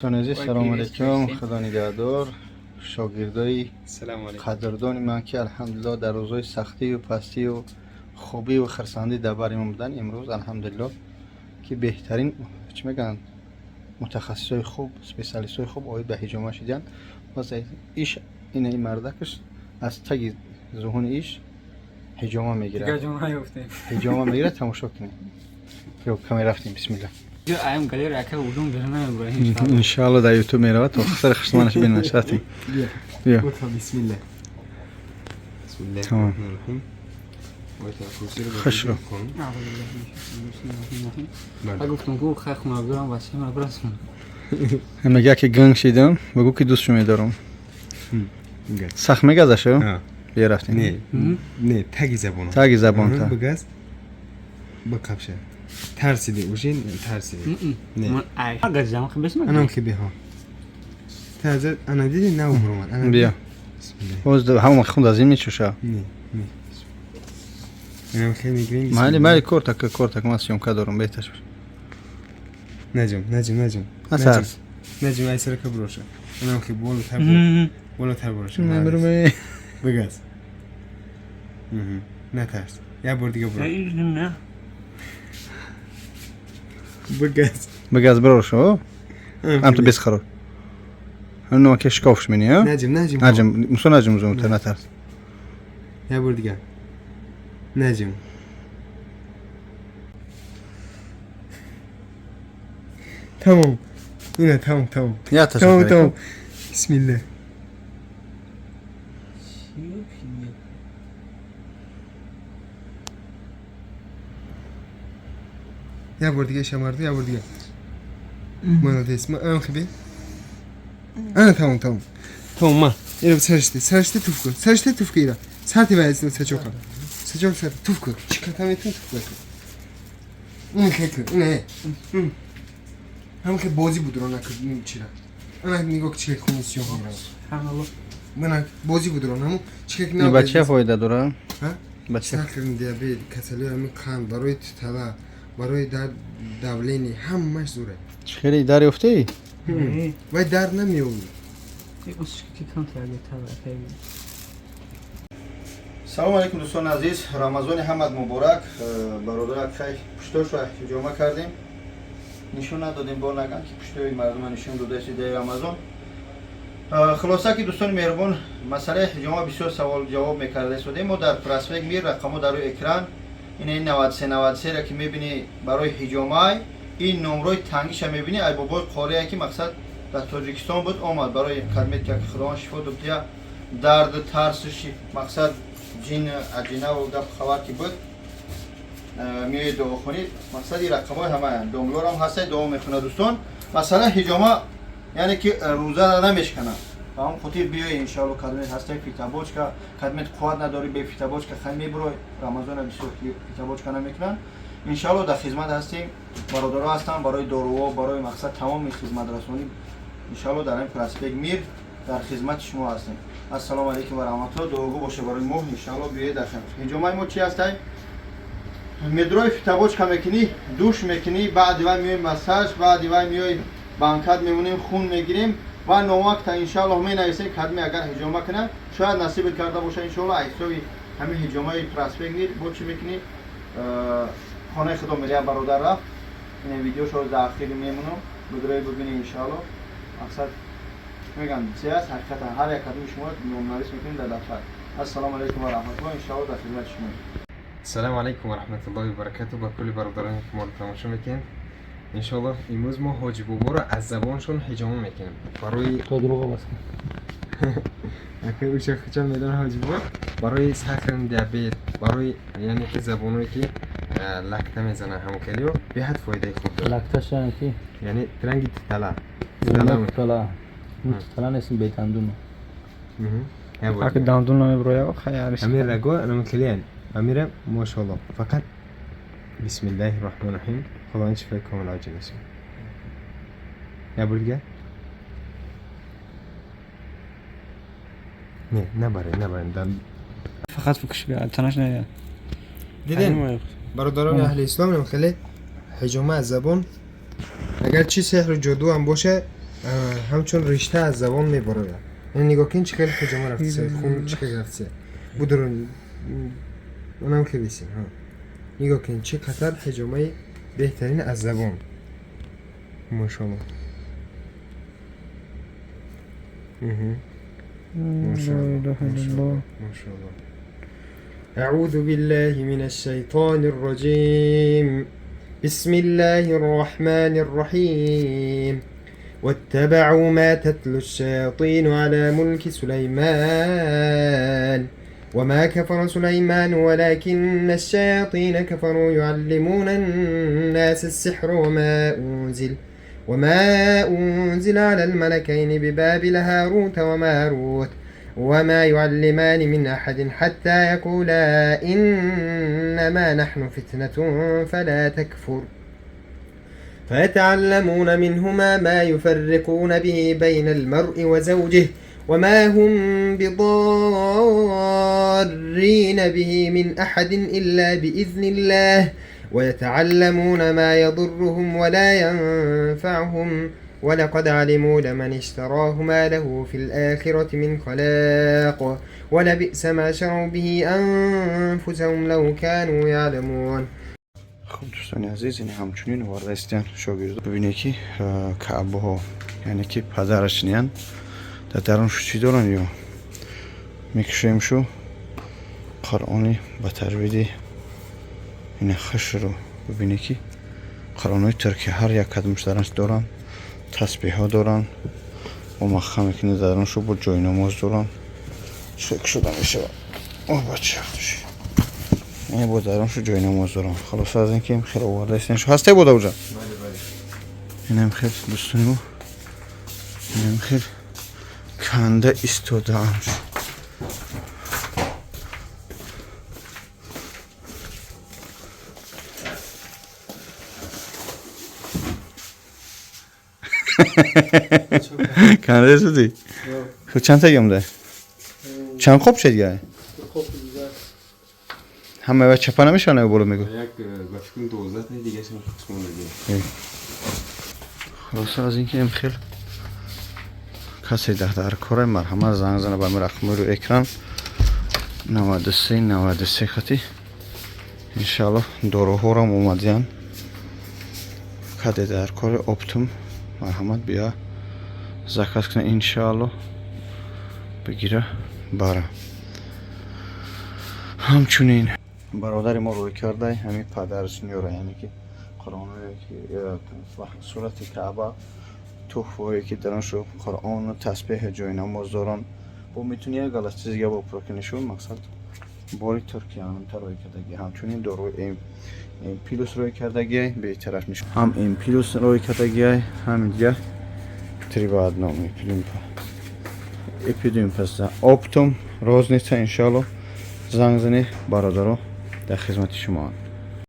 دوستان سلام علیکم. خدا نگهدار. شاگردای قدردان من که الحمدلله در روزهای سختی و پستی و خوبی و خرسندی در بر ما بودن، امروز الحمدلله که بهترین چی میگن متخصصای خوب، اسپسیالیستای خوب آید به حجامه شدن. واسه ایش این مردکش از تگ ذهن ایش حجامه میگیره. حجامه میگیره. تماشا کنید. که کمی رفتیم. بسم الله. ایم گلی راکه اولون برنامه ابراهیم ان شاء الله در یوتیوب میره تا خسر خشمانش ببینن. شاتی بیا بسم الله. بسم الله تمام. خوش رو گفتم گو خخ مبرم واسه مبرسون میگه که گنگ شدم بگو که دوستشو میدارم. سخت میگه ازشو بیا رفتیم. نه تگی زبان تا بگز بکفشه ترسیدی اوشین ترسیدی من اگر جام خب بسم انا که بها تازه انا دیدی نه برمان انا بیا بسم الله باز همون خوند از این میچوشه. نه انا خیلی میگرین مالی کورتک ما سیوم کدارم بهتش نجم اثر نجم ای سر که بروشه انا خیلی بولو تر بروشه نمیرم بگز نه ترس یا بار دیگه برو نه بگز بروشو ام تو بس خراب اونو که شکافش منی ها نجم مسو نجم زوم تا نترس یا بار دیگه نجم تمام اینه تمام یا تمام بسم الله یا بار دیگه شمارده یا بار دیگه من دست ما ام خبی انا تمام ما اینو سرشته توف کن ایرا سرتی وایسیم سچوک توف کن چیکار میتونی توف کن این خیلی نه هم که بازی بود رو نکردیم چرا انا نگاه چه کمیسیون میرم من بازی بود رو نمو چیکار این بچه فایده داره ها بچه سکر دیابت کسلی همین کان برای تلا برای در دولینی همش زوره خیلی داری افتی وای در نمیومد سلام علیکم دوستان عزیز. رمضان حمد مبارک. برادر خیلی پشتوش رو حجامه کردیم، نشون ندادیم با نگن که پشتوی مردم نشون داده شده در رمضان. خلاصه که دوستان مهربان مسئله حجامه بسیار سوال جواب میکرده شده. ما در پرسپیک میر رقمو در روی اکران این 93 را که میبینی برای حجامه این نمره تنگیش میبینی ای بابای قاره که مقصد در تاجیکستان بود آمد برای خدمت که خدا شفا داد. درد ترسش مقصد جین عجینه و گپ خبر که بود میای دعا کنید. مقصد این رقم های همه دوملور هم هسته دعا میخونه دوستان. مثلا حجامه یعنی که روزه را نمیشکنه و هم خطیر بیای انشاءالله خدمت هسته فیتابوچ که خدمت قوت نداری به فیتابوچ که خیلی میبروی رمضان بسیار فیتابوچ که نمیکنن. انشاءالله در خدمت هستیم، برادرها هستن برای دارو برای مقصد تمام خدمت رسانی. انشاءالله در این پرسپیک میر در خدمت شما هستیم. السلام علیکم و رحمت الله. دعاگو باشه برای ما انشاءالله بیاید در خدمت. حجامه ما چی هست؟ مدروی فیتابوچ که میکنی دوش میکنی بعد و میای مساج بعد و میای بانکات میمونیم خون میگیریم و نوک تا انشاءالله می نویسیم خدمت اگر حجامه کنه شاید نصیب کرده باشه انشاءالله ایسوی همین حجامه پرسپیک میر بود چی میکنی خانه خدا میره برادر رفت. این ویدیو شو در اخیر میمونم بدرای ببینید انشاءالله. مقصد میگم سیاست حقیقتا هر یک کدوم شما نمایش میکنید در دفتر. السلام علیکم و رحمت الله. انشاءالله در خدمت شما. السلام علیکم و رحمت الله و برکاته. با کلی برادران که ما رو تماشا میکنیم انشاءالله امروز ما حاجی بابا رو از زبانشون حجامه میکنیم برای تو دروغ بس اگه اوش خچم میدن حاجی بابا برای سکر دیابت برای یعنی که زبانایی که لکته میزنه همون کلیو به حد فایده خوب داره. لکتش یعنی کی؟ یعنی ترنگی تلا تلا نیست به دندون. اگه دندون نمیبروه خیلی امیر رگو انا مكليان اميره ما شاء الله فقط بسم الله الرحمن الرحيم خدا شفای کامل عاجل نشه یا بولگه نه نبره دم فقط فکرش بیاد تناش نه دیدین برادران اهل اسلام خیلی حجامه از زبان اگر چی سحر و جادو هم باشه همچون رشته از زبان میبره. یعنی نگاه کن چقدر حجمه رفته، خون چقدر رفته. بودرون اونم که بیسیم ها. نگاه کن چقدر حجمه بهترین از زبان. ماشاءالله. ماشاءالله. ماشاءالله. أعوذ بالله من الشيطان الرجيم. بسم الله الرحمن الرحيم. واتبعوا ما تتلو الشياطين على ملك سليمان وما كفر سليمان ولكن الشياطين كفروا يعلمون الناس السحر وما أنزل على الملكين ببابل هاروت وماروت وما يعلمان من أحد حتى يقولا إنما نحن فتنة فلا تكفر فيتعلمون منهما ما يفرقون به بين المرء وزوجه وما هم بضارين به من أحد إلا بإذن الله ويتعلمون ما يضرهم ولا ينفعهم ولقد علموا لمن اشتراه ما له في الآخرة من خلاق ولبئس ما شروا به أنفسهم لو كانوا يعلمون. خب دوستان عزیز، این همچنین وارد استیان شاگرد ببینید که کعبه ها یعنی که پدرش نیان در درونش چی دارن یا میکشیم شو قرآنی با ترویدی این خش رو ببینید که قرآنای ترکی هر یک کدومش درونش دارن، تسبیح ها دارن و مخمه که درونش رو با جای نماز دارن. چک شده میشه اوه بچه هفتشی این بود درونش جای نماز دارم. خلاص از اینکه این خیلی آورده استینش هسته بود اوجا. این هم خیلی دوستانی بود. این هم خیلی کنده ایستاده همش. کنده ایستادی؟ خب چند تا گم ده؟ چند خوب شد گه؟ همه و چپا نمیشانه بولو میگو یک بفکن 12 دیگه شما قسمون دیگه. خلاص از اینکه ام خیلی کسی در کار مرحمت زنگ زنه به رقم رو اکران 93 خطی انشالله دوروها رو اومدیان کده در کار اپتوم مرحمت بیا زکات کنه انشالله بگیره باره. همچنین برادر ما روی کرده همین پدرش نیاره، یعنی که قرآن که صورت کعبه تحفه که درنش رو قرآن و تسبیح جای نماز دارن با میتونی یک غلط چیزی با پروکنشون مقصد باری ترکیه همینتر روی کردگی. همچنین دو این پیلوس روی کردگی به طرف میشه هم این پیلوس روی کردگی هم دیگه تریباد نامی اپیدیم پس اپتوم روز نیست انشالله زنگ زنی برادرو در خدمت شما.